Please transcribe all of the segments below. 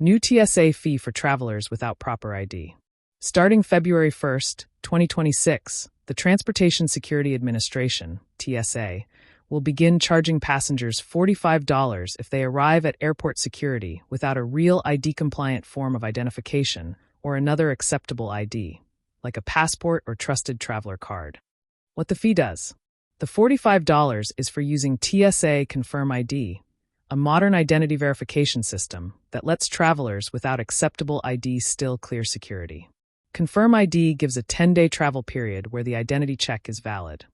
New TSA fee for travelers without proper ID. Starting February 1st, 2026, the Transportation Security Administration, TSA, will begin charging passengers $45 if they arrive at airport security without a real ID-compliant form of identification or another acceptable ID, like a passport or trusted traveler card. What the fee does? The $45 is for using TSA Confirm ID, a modern identity verification system that lets travelers without acceptable ID still clear security. Confirm ID gives a 10-day travel period where the identity check is valid.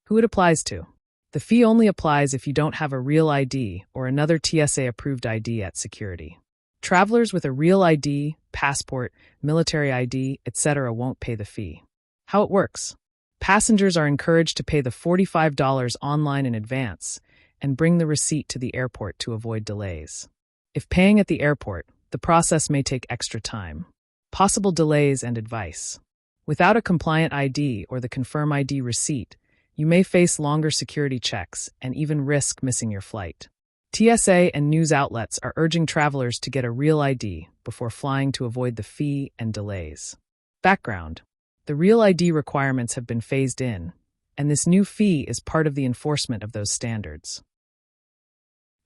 Who it applies to? The fee only applies if you don't have a real ID or another TSA-approved ID at security. Travelers with a real ID, passport, military ID, etc. won't pay the fee. How it works? Passengers are encouraged to pay the $45 online in advance and bring the receipt to the airport to avoid delays. If paying at the airport, the process may take extra time. Possible delays and advice. Without a compliant ID or the Confirm ID receipt, you may face longer security checks and even risk missing your flight. TSA and news outlets are urging travelers to get a real ID before flying to avoid the fee and delays. Background. The real ID requirements have been phased in, and this new fee is part of the enforcement of those standards.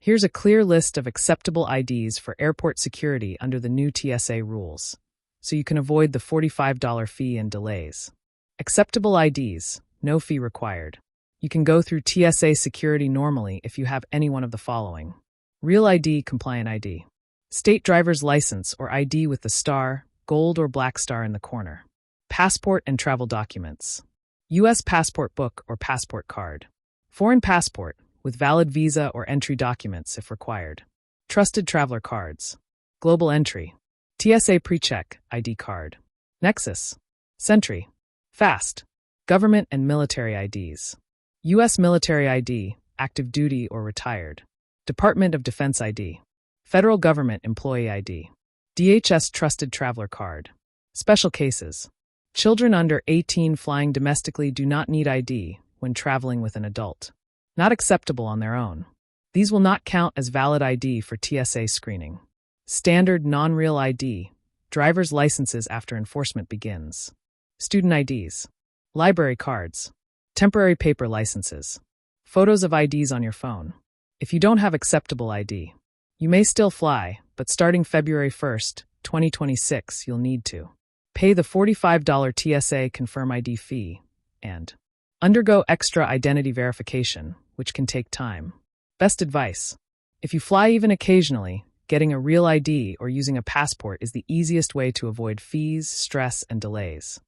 Here's a clear list of acceptable IDs for airport security under the new TSA rules, so you can avoid the $45 fee and delays. Acceptable IDs, no fee required. You can go through TSA security normally if you have any one of the following. Real ID, compliant ID. State driver's license or ID with the star, gold or black star in the corner. Passport and travel documents. U.S. passport book or passport card. Foreign passport, with valid visa or entry documents if required. Trusted traveler cards. Global entry. TSA PreCheck ID card. Nexus. Sentry. Fast. Government and military IDs. U.S. military ID, active duty or retired. Department of Defense ID. Federal Government Employee ID. DHS Trusted Traveler Card. Special cases. Children under 18 flying domestically do not need ID when traveling with an adult. Not acceptable on their own. These will not count as valid ID for TSA screening. Standard non-real ID, driver's licenses after enforcement begins. Student IDs. Library cards. Temporary paper licenses. Photos of IDs on your phone. If you don't have acceptable ID, you may still fly, but starting February 1st, 2026, you'll need to pay the $45 TSA Confirm ID fee and undergo extra identity verification, which can take time. Best advice. If you fly even occasionally, getting a real ID or using a passport is the easiest way to avoid fees, stress, and delays.